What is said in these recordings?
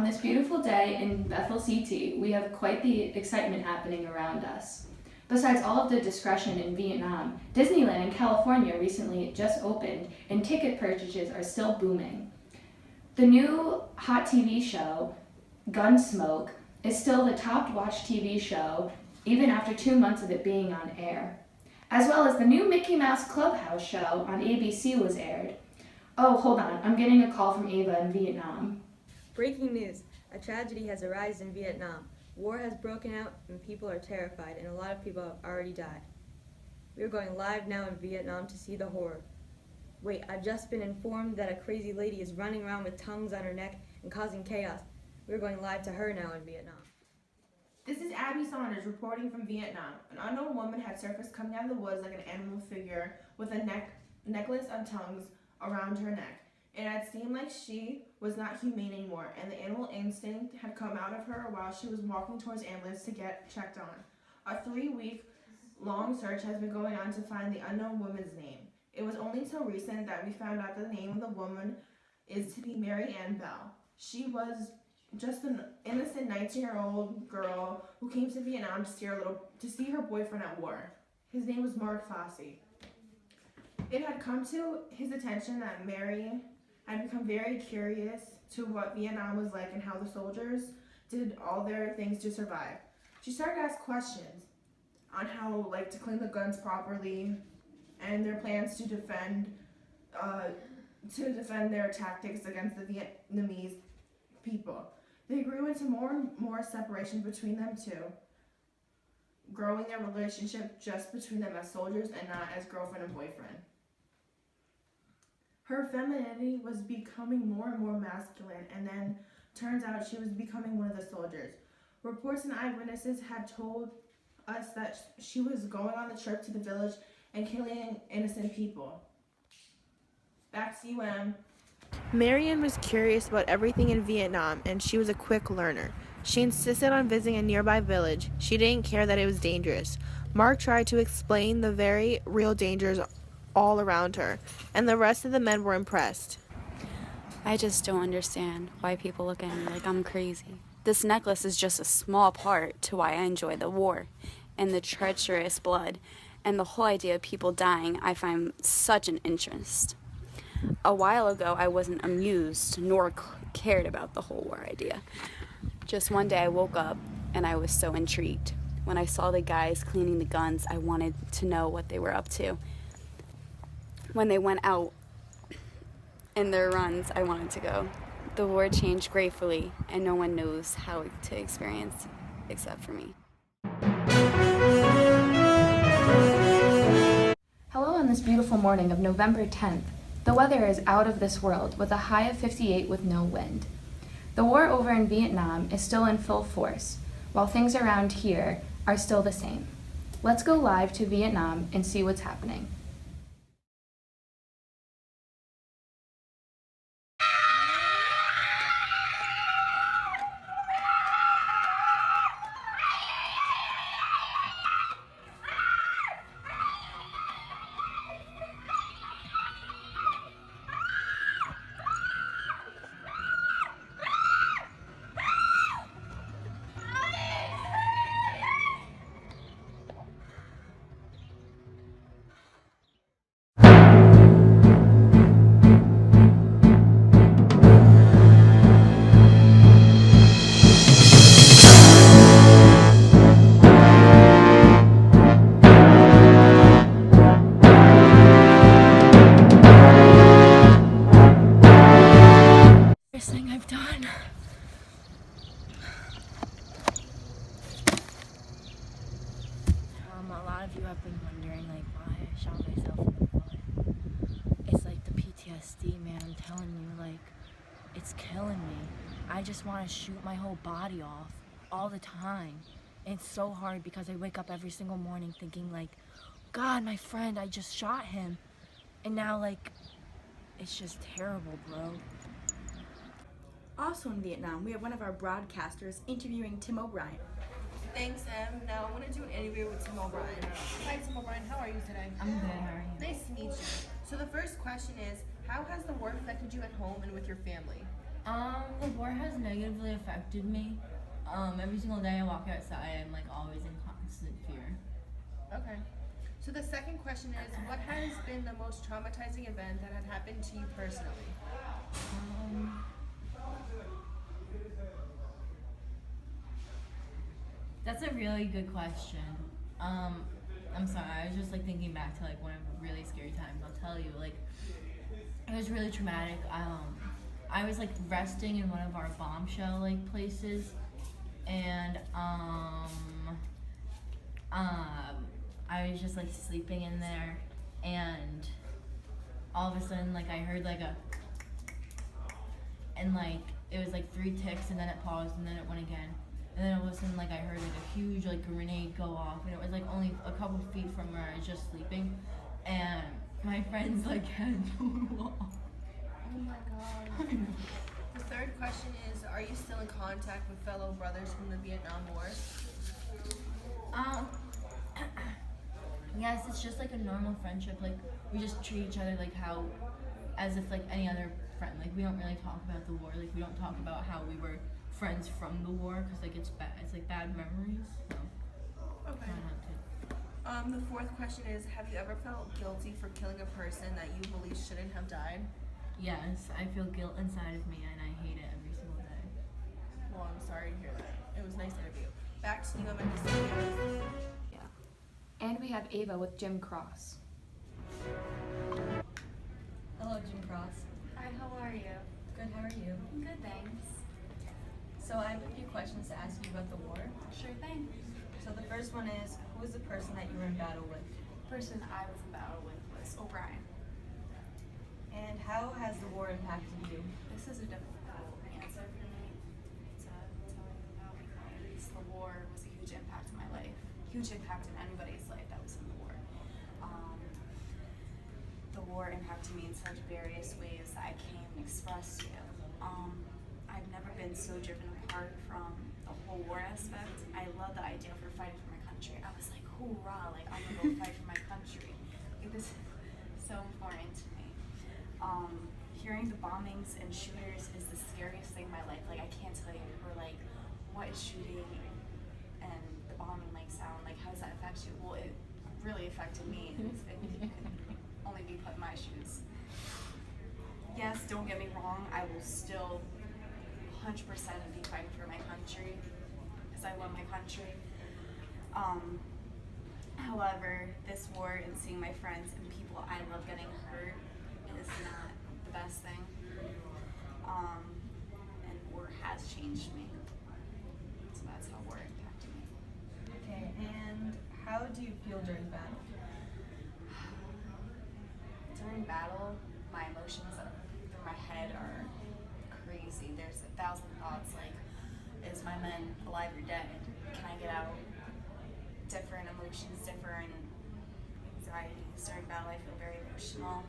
this beautiful day in Bethel CT, we have quite the excitement happening around us. Besides all of the discretion in Vietnam, Disneyland in California recently just opened, and ticket purchases are still booming. The new hot TV show, Gunsmoke, is still the top watched TV show, even after 2 months of it being on air. As well as the new Mickey Mouse Clubhouse show on ABC was aired. Oh, hold on, I'm getting a call from Ava in Vietnam. Breaking news. A tragedy has arisen in Vietnam. War has broken out and people are terrified, and a lot of people have already died. We are going live now in Vietnam to see the horror. Wait, I've just been informed that a crazy lady is running around with tongues on her neck and causing chaos. We're going live to her now in Vietnam. This is Abby Saunders reporting from Vietnam. An unknown woman had surfaced coming out of the woods like an animal figure with a necklace of tongues around her neck. It had seemed like she was not humane anymore, and the animal instinct had come out of her while she was walking towards the ambulance to get checked on. A 3-week-long search has been going on to find the unknown woman's name. It was only till recent that we found out the name of the woman is to be Mary Ann Bell. She was just an innocent 19-year-old girl who came to Vietnam to see her boyfriend at war. His name was Mark Fossey. It had come to his attention that Mary had become very curious to what Vietnam was like and how the soldiers did all their things to survive. She started to ask questions on how, to clean the guns properly and their plans to defend their tactics against the Vietnamese people. They grew into more and more separation between them two, growing their relationship just between them as soldiers and not as girlfriend and boyfriend. Her femininity was becoming more and more masculine, and then turns out she was becoming one of the soldiers. Reports and eyewitnesses had told us that she was going on the trip to the village and killing innocent people. Back to you, Em. Marian was curious about everything in Vietnam, and she was a quick learner. She insisted on visiting a nearby village. She didn't care that it was dangerous. Mark tried to explain the very real dangers all around her, and the rest of the men were impressed. I just don't understand why people look at me like I'm crazy. This necklace is just a small part to why I enjoy the war and the treacherous blood, and the whole idea of people dying I find such an interest. A while ago, I wasn't amused nor cared about the whole war idea. Just one day I woke up and I was so intrigued. When I saw the guys cleaning the guns, I wanted to know what they were up to. When they went out in their runs, I wanted to go. The war changed gratefully, and no one knows how to experience except for me. Hello on this beautiful morning of November 10th. The weather is out of this world with a high of 58 with no wind. The war over in Vietnam is still in full force, while things around here are still the same. Let's go live to Vietnam and see what's happening. First thing I've done. A lot of you have been wondering why I shot myself in the foot. It's the PTSD, man. I'm telling you, it's killing me. I just want to shoot my whole body off all the time. And it's so hard because I wake up every single morning thinking God, my friend, I just shot him. And now it's just terrible, bro. Also in Vietnam, we have one of our broadcasters interviewing Tim O'Brien. Thanks, Em. Now I want to do an interview with Tim O'Brien. Hi, Tim O'Brien. How are you today? I'm good, how are you? Nice to meet you. So the first question is, how has the war affected you at home and with your family? The war has negatively affected me. Every single day I walk outside, I'm like always in constant fear. Okay. So the second question is, what has been the most traumatizing event that had happened to you personally? That's a really good question. I'm sorry, I was just like thinking back to like one of the really scary times. I'll tell you, like it was really traumatic. I was like resting in one of our bombshell like places, and I was just like sleeping in there, and all of a sudden like I heard like a, and like it was like 3 ticks, and then it paused, and then it went again. And then all of a sudden, like, I heard, like, a huge, like, grenade go off. And it was, like, only a couple feet from where I was just sleeping. And my friend's, like, head blew off. Oh my god. The third question is, are you still in contact with fellow brothers from the Vietnam War? Yes, it's just, like, a normal friendship. Like, we just treat each other, like, how, as if, like, any other friend. Like, we don't really talk about the war. Like, we don't talk about how we were friends from the war, because like it's bad, it's like bad memories. So Okay. try not to. The fourth question is, have you ever felt guilty for killing a person that you believe shouldn't have died? Yes, I feel guilt inside of me, and I hate it every single day. Well, I'm sorry to hear that. It was a nice interview. Back to you, Amanda. And we have Ava with Jim Cross. Hello, Jim Cross. Hi, how are you? Good, how are you? Good, thanks. So I have a few questions to ask you about the war. Sure thing. So the first one is, who was the person that you were in battle with? The person I was in battle with was O'Brien. And how has the war impacted you? This is a difficult answer for me to tell you about because the war was a huge impact in my life. Huge impact in anybody's life that was in the war. The war impacted me in such various ways that I can't even express to you. I've never been so driven apart from the whole war aspect. I love the idea for fighting for my country. I was like, hoorah, like I'm gonna go fight for my country. Like, this is so important to me. Hearing the bombings and shooters is the scariest thing in my life. Like I can't tell you, or like, what is shooting and the bombing like sound? Like how does that affect you? Well, it really affected me. If you could only be put in my shoes. Yes, don't get me wrong, I will still 100% be fighting for my country because I love my country. However, this war and seeing my friends and people I love getting hurt is not the best thing. And war has changed me. So that's how war impacted me. Okay, and how do you feel during battle? During battle, my emotions through my head are crazy. There's 1,000 thoughts like, is my man alive or dead? Can I get out? Different emotions, different anxieties. During battle, I feel very emotional.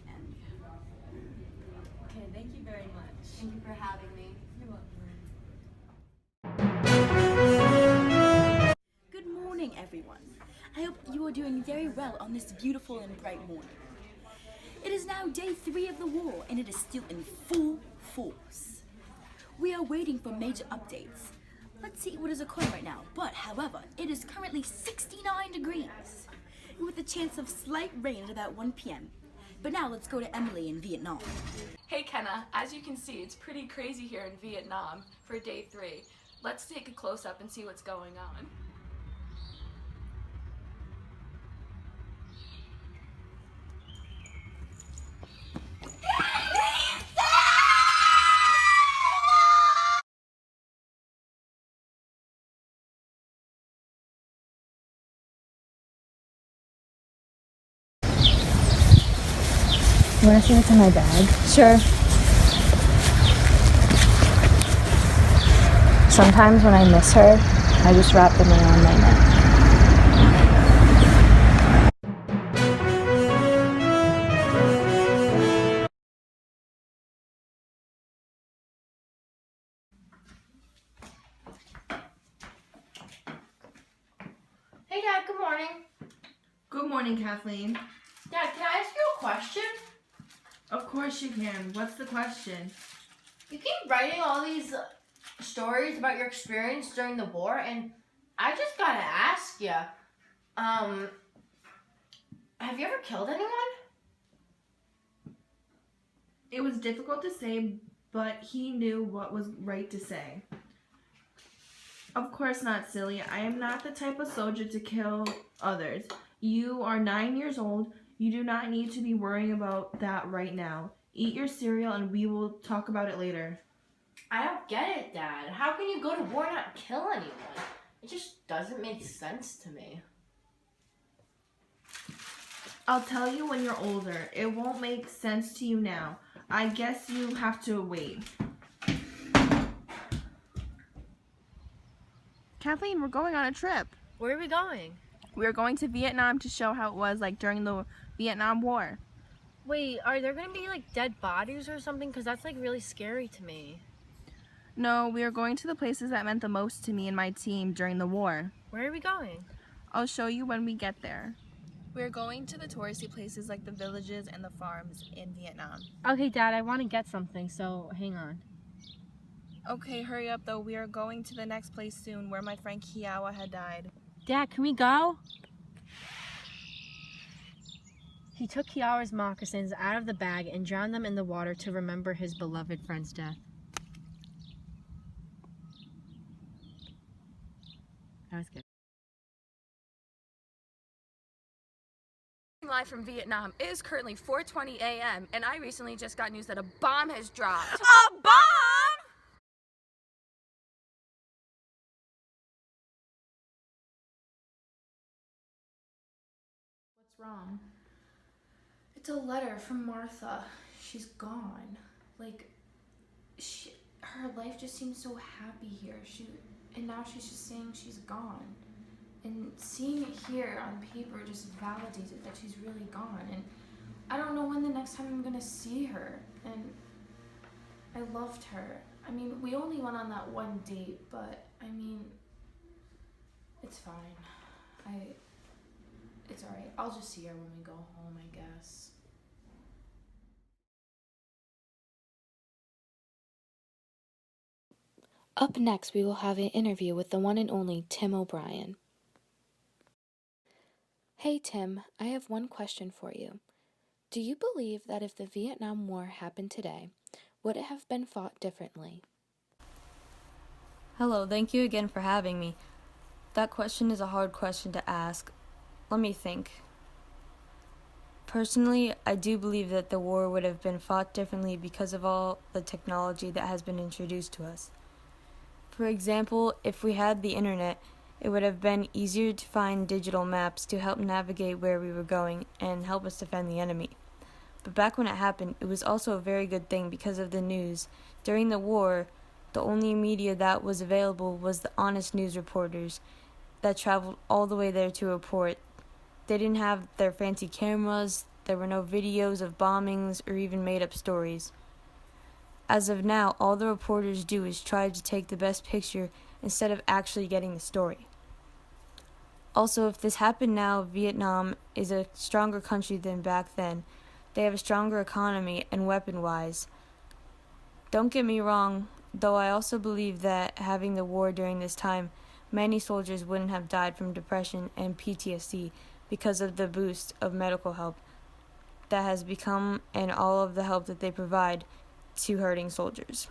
And yeah. Okay, thank you very much. Thank you for having me. You're welcome. Good morning, everyone. I hope you are doing very well on this beautiful and bright morning. It is now day 3 of the war, and it is still in full force. We are waiting for major updates. Let's see what is occurring right now. But, however, it is currently 69 degrees, with a chance of slight rain at about 1 p.m. But now let's go to Emily in Vietnam. Hey Kenna, as you can see, it's pretty crazy here in Vietnam for day 3. Let's take a close up and see what's going on. You want to see what's in my bag? Sure. Sometimes when I miss her, I just wrap them around my neck. Hey Dad, good morning. Good morning, Kathleen. Dad, can I ask you a question? Of course you can. What's the question? You keep writing all these stories about your experience during the war, and I just gotta ask you, have you ever killed anyone? It was difficult to say, but he knew what was right to say. Of course not, silly. I am not the type of soldier to kill others. You are 9 years old. You do not need to be worrying about that right now. Eat your cereal and we will talk about it later. I don't get it, Dad. How can you go to war and not kill anyone? It just doesn't make sense to me. I'll tell you when you're older. It won't make sense to you now. I guess you have to wait. Kathleen, we're going on a trip. Where are we going? We're going to Vietnam to show how it was like during the Vietnam War. Wait, are there gonna be like dead bodies or something? Because that's like really scary to me. No, we are going to the places that meant the most to me and my team during the war. Where are we going? I'll show you when we get there. We're going to the touristy places like the villages and the farms in Vietnam. Okay, Dad, I want to get something, so hang on. Okay, hurry up though. We are going to the next place soon where my friend Kiawa had died. Dad, can we go? He took Kiara's moccasins out of the bag and drowned them in the water to remember his beloved friend's death. That was good. Live from Vietnam. It is currently 4:20 a.m. and I recently just got news that a bomb has dropped. A bomb? What's wrong? It's a letter from Martha. She's gone. Like, her life just seems so happy here. And now she's just saying she's gone. And seeing it here on paper just validates it that she's really gone. And I don't know when the next time I'm gonna see her. And I loved her. I mean, we only went on that one date, but I mean, it's fine. It's alright. I'll just see her when we go home, I guess. Up next, we will have an interview with the one and only Tim O'Brien. Hey Tim, I have one question for you. Do you believe that if the Vietnam War happened today, would it have been fought differently? Hello, thank you again for having me. That question is a hard question to ask. Let me think. Personally, I do believe that the war would have been fought differently because of all the technology that has been introduced to us. For example, if we had the internet, it would have been easier to find digital maps to help navigate where we were going and help us defend the enemy. But back when it happened, it was also a very good thing because of the news. During the war, the only media that was available was the honest news reporters that traveled all the way there to report. They didn't have their fancy cameras, there were no videos of bombings or even made-up stories. As of now, all the reporters do is try to take the best picture instead of actually getting the story. Also, if this happened now, Vietnam is a stronger country than back then. They have a stronger economy and weapon-wise. Don't get me wrong, though I also believe that having the war during this time, many soldiers wouldn't have died from depression and PTSD because of the boost of medical help that has become and all of the help that they provide to hurting soldiers.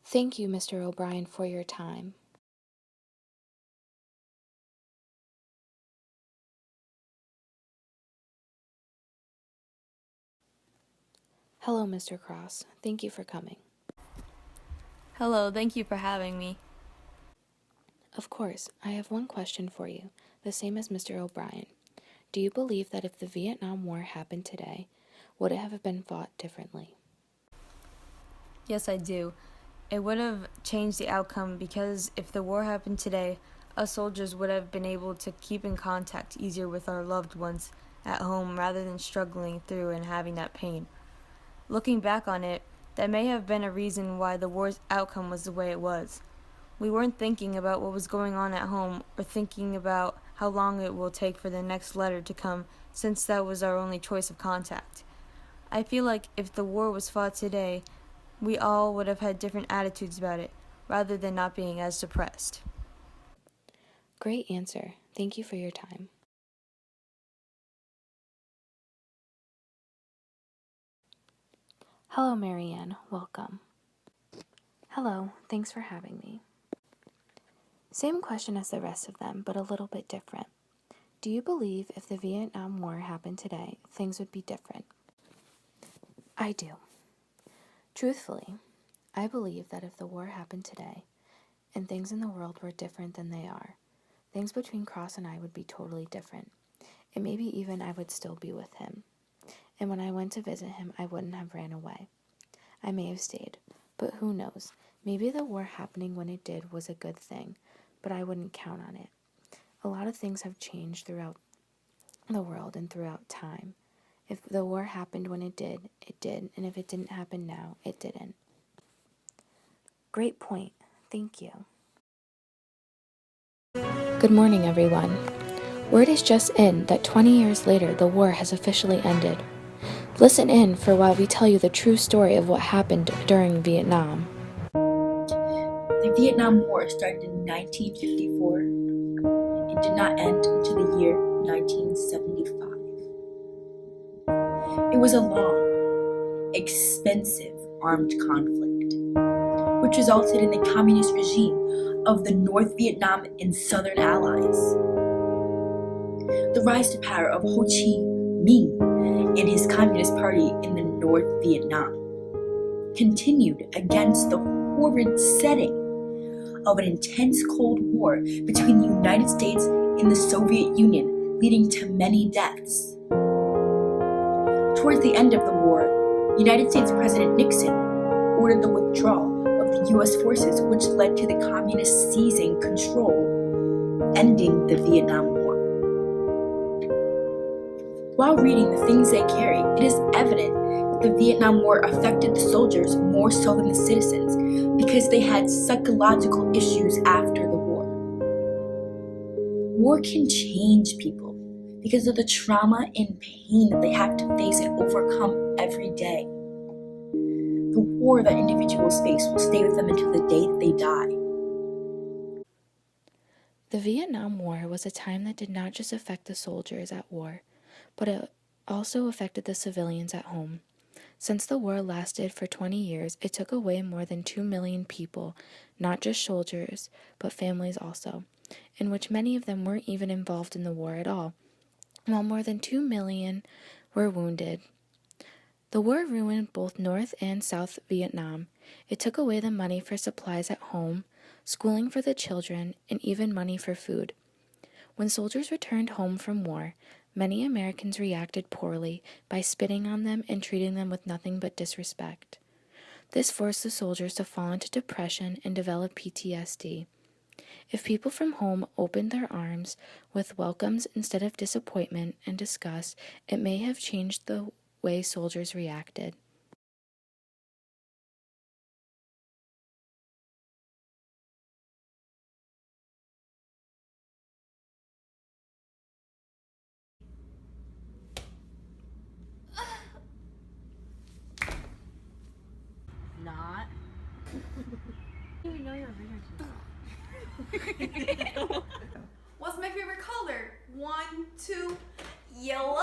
Thank you, Mr. O'Brien, for your time. Hello, Mr. Cross. Thank you for coming. Hello, thank you for having me. Of course, I have one question for you, the same as Mr. O'Brien. Do you believe that if the Vietnam War happened today, would it have been fought differently? Yes, I do. It would have changed the outcome because if the war happened today, us soldiers would have been able to keep in contact easier with our loved ones at home rather than struggling through and having that pain. Looking back on it, that may have been a reason why the war's outcome was the way it was. We weren't thinking about what was going on at home or thinking about how long it will take for the next letter to come since that was our only choice of contact. I feel like if the war was fought today, we all would have had different attitudes about it, rather than not being as depressed. Great answer. Thank you for your time. Hello, Marianne. Welcome. Hello. Thanks for having me. Same question as the rest of them, but a little bit different. Do you believe if the Vietnam War happened today, things would be different? I do. Truthfully, I believe that if the war happened today, and things in the world were different than they are, things between Cross and I would be totally different, and maybe even I would still be with him. And when I went to visit him, I wouldn't have ran away. I may have stayed, but who knows? Maybe the war happening when it did was a good thing, but I wouldn't count on it. A lot of things have changed throughout the world and throughout time. If the war happened when it did, and if it didn't happen now, it didn't. Great point. Thank you. Good morning, everyone. Word is just in that 20 years later, the war has officially ended. Listen in for while we tell you the true story of what happened during Vietnam. The Vietnam War started in 1954 and did not end until the year 1975. It was a long, expensive armed conflict, which resulted in the communist regime of the North Vietnam and Southern Allies. The rise to power of Ho Chi Minh and his Communist Party in the North Vietnam continued against the horrid setting of an intense Cold War between the United States and the Soviet Union, leading to many deaths. Towards the end of the war, United States President Nixon ordered the withdrawal of the U.S. forces, which led to the communists seizing control, ending the Vietnam War. While reading the things they carry, it is evident that the Vietnam War affected the soldiers more so than the citizens because they had psychological issues after the war. War can change people because of the trauma and pain that they have to face and overcome every day. The war that individuals face will stay with them until the day that they die. The Vietnam War was a time that did not just affect the soldiers at war, but it also affected the civilians at home. Since the war lasted for 20 years, it took away more than 2 million people, not just soldiers, but families also, in which many of them weren't even involved in the war at all, while more than 2 million were wounded. The war ruined both North and South Vietnam. It took away the money for supplies at home, schooling for the children, and even money for food. When soldiers returned home from war, many Americans reacted poorly by spitting on them and treating them with nothing but disrespect. This forced the soldiers to fall into depression and develop PTSD. If people from home opened their arms with welcomes instead of disappointment and disgust, it may have changed the way soldiers reacted. Not. I didn't even know you were here. What's my favorite color? 1, 2, yellow.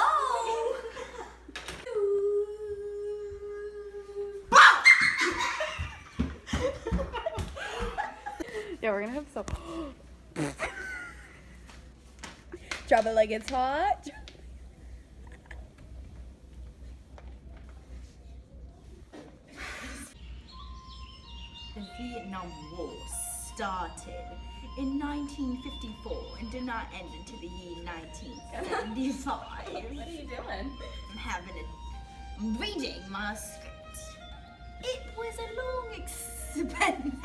Yeah, we're gonna have some. Drop it like it's hot. The Vietnam War started in 1954 and did not end until the year 1975. What are you doing? I'm reading my script. It was a long, expensive